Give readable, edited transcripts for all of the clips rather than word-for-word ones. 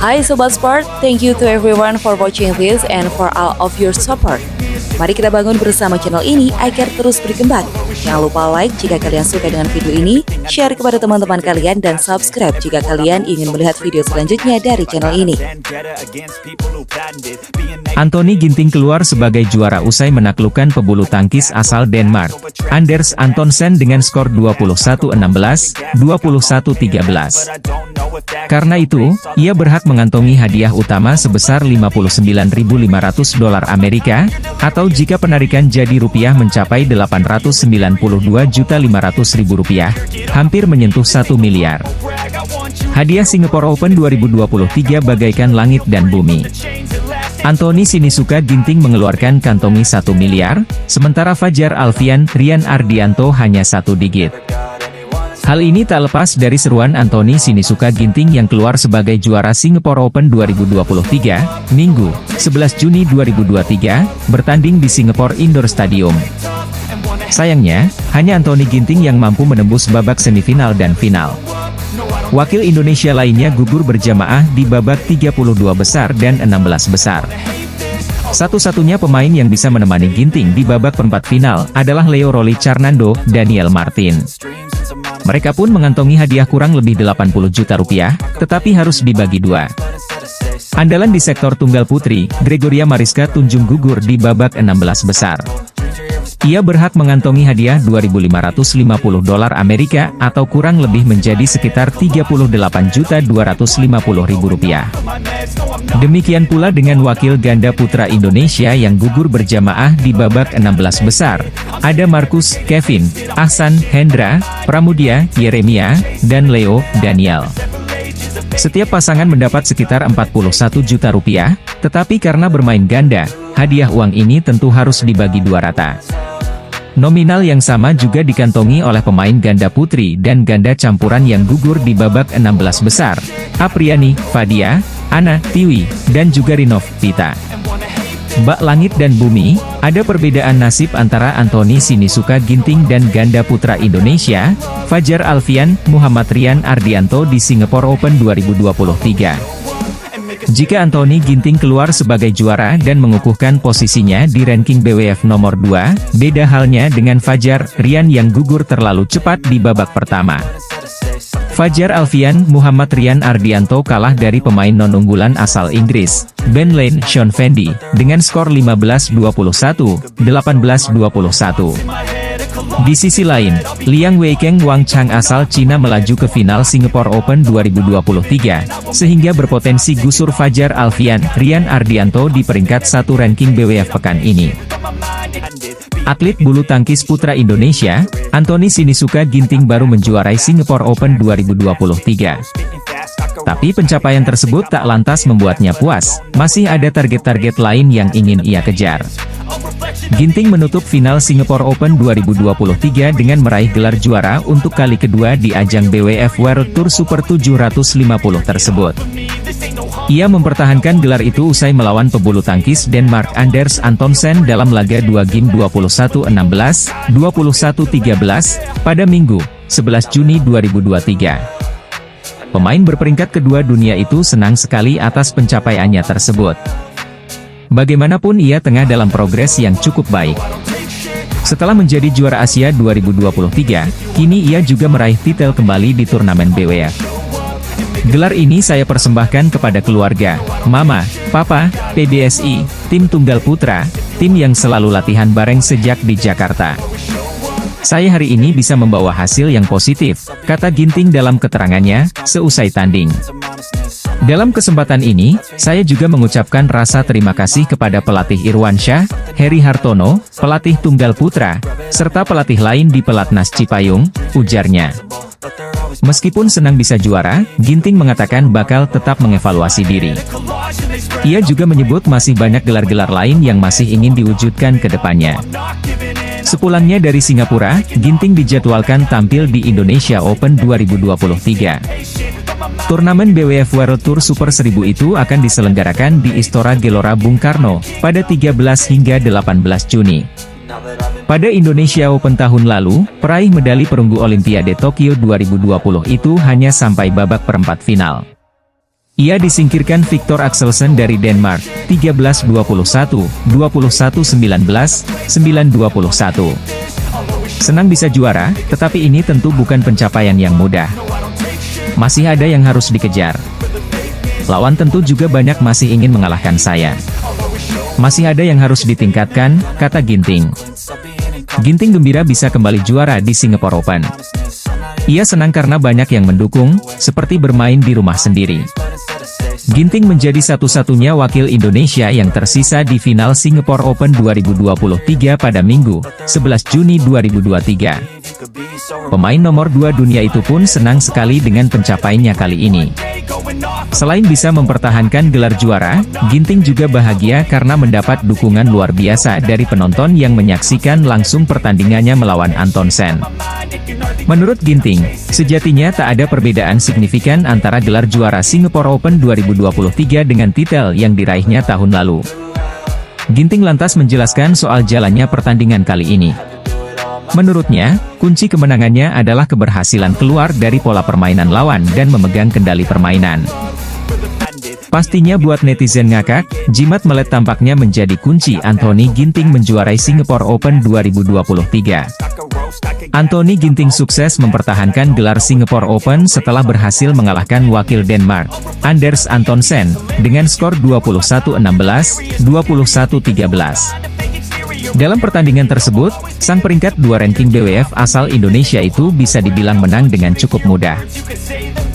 Hai Sobat Sport, thank you to everyone for watching this and for all of your support. Mari kita bangun bersama channel ini agar terus berkembang. Jangan lupa like jika kalian suka dengan video ini, share kepada teman-teman kalian, dan subscribe jika kalian ingin melihat video selanjutnya dari channel ini. Anthony Ginting keluar sebagai juara usai menaklukkan pebulu tangkis asal Denmark, Anders Antonsen dengan skor 21-16, 21-13. Karena itu, ia berhak mengantongi hadiah utama sebesar $59.500 Amerika, atau jika penarikan jadi rupiah mencapai $892.500.000, hampir menyentuh 1 miliar. Hadiah Singapore Open 2023 bagaikan langit dan bumi. Anthony Sinisuka Ginting mengeluarkan kantongi 1 miliar, sementara Fajar Alfian Rian Ardianto hanya 1 digit. Hal ini tak lepas dari seruan Anthony Sinisuka Ginting yang keluar sebagai juara Singapore Open 2023, Minggu, 11 Juni 2023, bertanding di Singapore Indoor Stadium. Sayangnya, hanya Anthony Ginting yang mampu menembus babak semifinal dan final. Wakil Indonesia lainnya gugur berjamaah di babak 32 besar dan 16 besar. Satu-satunya pemain yang bisa menemani Ginting di babak perempat final adalah Leo Rolly Carnando Daniel Martin. Mereka pun mengantongi hadiah kurang lebih 80 juta rupiah, tetapi harus dibagi dua. Andalan di sektor tunggal putri, Gregoria Mariska Tunjung gugur di babak 16 besar. Ia berhak mengantongi hadiah $2.550 Amerika atau kurang lebih menjadi sekitar $38.250.000. Demikian pula dengan wakil ganda putra Indonesia yang gugur berjamaah di babak 16 besar. Ada Marcus, Kevin, Ahsan, Hendra, Pramudia, Yeremia, dan Leo, Daniel. Setiap pasangan mendapat sekitar 41 juta rupiah, tetapi karena bermain ganda, hadiah uang ini tentu harus dibagi dua rata. Nominal yang sama juga dikantongi oleh pemain ganda putri dan ganda campuran yang gugur di babak 16 besar, Apriani, Fadia, Ana, Tiwi, dan juga Rinov, Pita. Bak langit dan bumi, ada perbedaan nasib antara Anthony Sinisuka Ginting dan ganda putra Indonesia, Fajar Alfian, Muhammad Rian Ardianto di Singapore Open 2023. Jika Anthony Ginting keluar sebagai juara dan mengukuhkan posisinya di ranking BWF nomor 2, beda halnya dengan Fajar Rian yang gugur terlalu cepat di babak pertama. Fajar Alfian, Muhammad Rian Ardianto kalah dari pemain non-unggulan asal Inggris, Ben Lane Sean Fendi, dengan skor 15-21, 18-21. Di sisi lain, Liang Weikeng Wang Chang asal Cina melaju ke final Singapore Open 2023, sehingga berpotensi gusur Fajar Alfian Rian Ardianto di peringkat 1 ranking BWF pekan ini. Atlet bulu tangkis putra Indonesia, Anthony Sinisuka Ginting baru menjuarai Singapore Open 2023. Tapi pencapaian tersebut tak lantas membuatnya puas, masih ada target-target lain yang ingin ia kejar. Ginting menutup final Singapore Open 2023 dengan meraih gelar juara untuk kali kedua di ajang BWF World Tour Super 750 tersebut. Ia mempertahankan gelar itu usai melawan pebulu tangkis Denmark Anders Antonsen dalam laga 2 game 21-16, 21-13, pada Minggu, 11 Juni 2023. Pemain berperingkat kedua dunia itu senang sekali atas pencapaiannya tersebut. Bagaimanapun ia tengah dalam progres yang cukup baik. Setelah menjadi juara Asia 2023, kini ia juga meraih titel kembali di turnamen BWF. Gelar ini saya persembahkan kepada keluarga, Mama, Papa, PBSI, tim tunggal putra, tim yang selalu latihan bareng sejak di Jakarta. Saya hari ini bisa membawa hasil yang positif, kata Ginting dalam keterangannya, seusai tanding. Dalam kesempatan ini, saya juga mengucapkan rasa terima kasih kepada pelatih Irwansyah, Heri Hartono, pelatih tunggal putra, serta pelatih lain di Pelatnas Cipayung, ujarnya. Meskipun senang bisa juara, Ginting mengatakan bakal tetap mengevaluasi diri. Ia juga menyebut masih banyak gelar-gelar lain yang masih ingin diwujudkan ke depannya. Sepulangnya dari Singapura, Ginting dijadwalkan tampil di Indonesia Open 2023. Turnamen BWF World Tour Super 1000 itu akan diselenggarakan di Istora Gelora Bung Karno, pada 13 hingga 18 Juni. Pada Indonesia Open tahun lalu, peraih medali perunggu Olimpiade Tokyo 2020 itu hanya sampai babak perempat final. Ia disingkirkan Victor Axelsen dari Denmark, 13-21, 21-19, 9-21. Senang bisa juara, tetapi ini tentu bukan pencapaian yang mudah. Masih ada yang harus dikejar. Lawan tentu juga banyak masih ingin mengalahkan saya. Masih ada yang harus ditingkatkan, kata Ginting. Ginting gembira bisa kembali juara di Singapore Open. Ia senang karena banyak yang mendukung, seperti bermain di rumah sendiri. Ginting menjadi satu-satunya wakil Indonesia yang tersisa di final Singapore Open 2023 pada Minggu, 11 Juni 2023. Pemain nomor 2 dunia itu pun senang sekali dengan pencapaiannya kali ini. Selain bisa mempertahankan gelar juara, Ginting juga bahagia karena mendapat dukungan luar biasa dari penonton yang menyaksikan langsung pertandingannya melawan Antonsen. Menurut Ginting, sejatinya tak ada perbedaan signifikan antara gelar juara Singapore Open 2023 dengan titel yang diraihnya tahun lalu. Ginting lantas menjelaskan soal jalannya pertandingan kali ini. Menurutnya, kunci kemenangannya adalah keberhasilan keluar dari pola permainan lawan dan memegang kendali permainan. Pastinya buat netizen ngakak, jimat melet tampaknya menjadi kunci Anthony Ginting menjuarai Singapore Open 2023. Anthony Ginting sukses mempertahankan gelar Singapore Open setelah berhasil mengalahkan wakil Denmark, Anders Antonsen, dengan skor 21-16, 21-13. Dalam pertandingan tersebut, sang peringkat 2 ranking BWF asal Indonesia itu bisa dibilang menang dengan cukup mudah.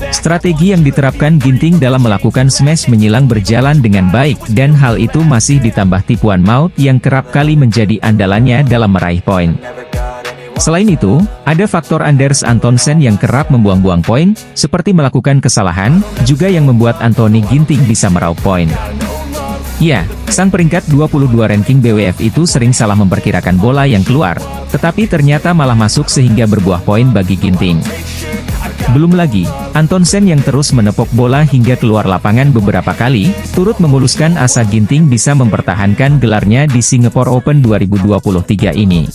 Strategi yang diterapkan Ginting dalam melakukan smash menyilang berjalan dengan baik dan hal itu masih ditambah tipuan maut yang kerap kali menjadi andalannya dalam meraih poin. Selain itu, ada faktor Anders Antonsen yang kerap membuang-buang poin, seperti melakukan kesalahan, juga yang membuat Anthony Ginting bisa meraup poin. Ya, sang peringkat 22 ranking BWF itu sering salah memperkirakan bola yang keluar, tetapi ternyata malah masuk sehingga berbuah poin bagi Ginting. Belum lagi, Antonsen yang terus menepok bola hingga keluar lapangan beberapa kali, turut memuluskan asa Ginting bisa mempertahankan gelarnya di Singapore Open 2023 ini.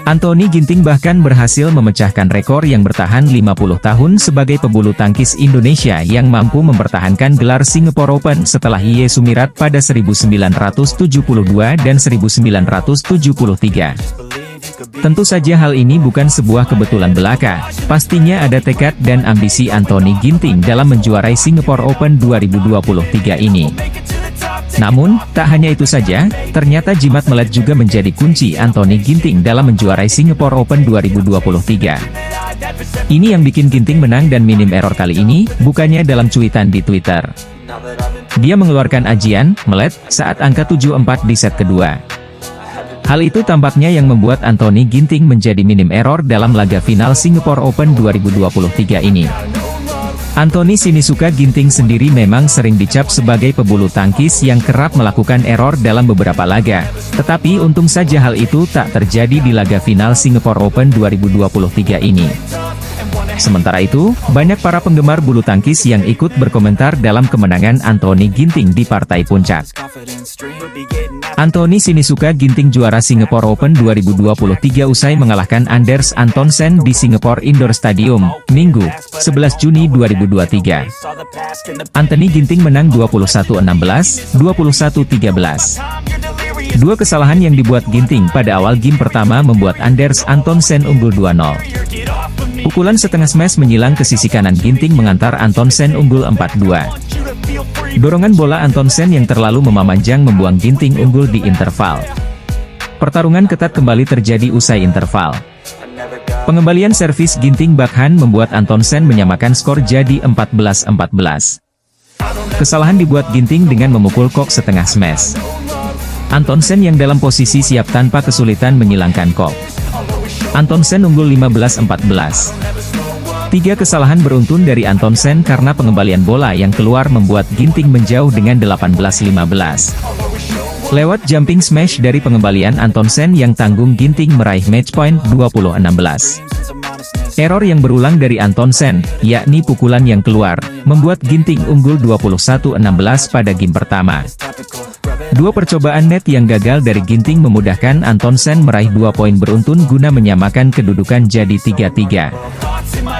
Anthony Ginting bahkan berhasil memecahkan rekor yang bertahan 50 tahun sebagai pebulu tangkis Indonesia yang mampu mempertahankan gelar Singapore Open setelah Ye Sumirat pada 1972 dan 1973. Tentu saja hal ini bukan sebuah kebetulan belaka, pastinya ada tekad dan ambisi Anthony Ginting dalam menjuarai Singapore Open 2023 ini. Namun, tak hanya itu saja, ternyata jimat melet juga menjadi kunci Anthony Ginting dalam menjuarai Singapore Open 2023. Ini yang bikin Ginting menang dan minim error kali ini, bukannya dalam cuitan di Twitter. Dia mengeluarkan ajian, melet, saat angka 7-4 di set kedua. Hal itu tampaknya yang membuat Anthony Ginting menjadi minim error dalam laga final Singapore Open 2023 ini. Anthony Sinisuka Ginting sendiri memang sering dicap sebagai pebulu tangkis yang kerap melakukan error dalam beberapa laga, tetapi untung saja hal itu tak terjadi di laga final Singapore Open 2023 ini. Sementara itu, banyak para penggemar bulu tangkis yang ikut berkomentar dalam kemenangan Anthony Ginting di partai puncak. Anthony Sinisuka Ginting juara Singapore Open 2023 usai mengalahkan Anders Antonsen di Singapore Indoor Stadium, Minggu, 11 Juni 2023. Anthony Ginting menang 21-16, 21-13. Dua kesalahan yang dibuat Ginting pada awal game pertama membuat Anders Antonsen unggul 2-0. Pukulan setengah smash menyilang ke sisi kanan Ginting mengantar Antonsen unggul 4-2. Dorongan bola Antonsen yang terlalu memanjang membuang Ginting unggul di interval. Pertarungan ketat kembali terjadi usai interval. Pengembalian servis Ginting backhand membuat Antonsen menyamakan skor jadi 14-14. Kesalahan dibuat Ginting dengan memukul kok setengah smash. Antonsen yang dalam posisi siap tanpa kesulitan menyilangkan kok. Antonsen unggul 15-14. Tiga kesalahan beruntun dari Antonsen karena pengembalian bola yang keluar membuat Ginting menjauh dengan 18-15. Lewat jumping smash dari pengembalian Antonsen yang tanggung Ginting meraih match point 20-16. Error yang berulang dari Antonsen, yakni pukulan yang keluar, membuat Ginting unggul 21-16 pada game pertama. Dua percobaan net yang gagal dari Ginting memudahkan Antonsen meraih 2 poin beruntun guna menyamakan kedudukan jadi 3-3.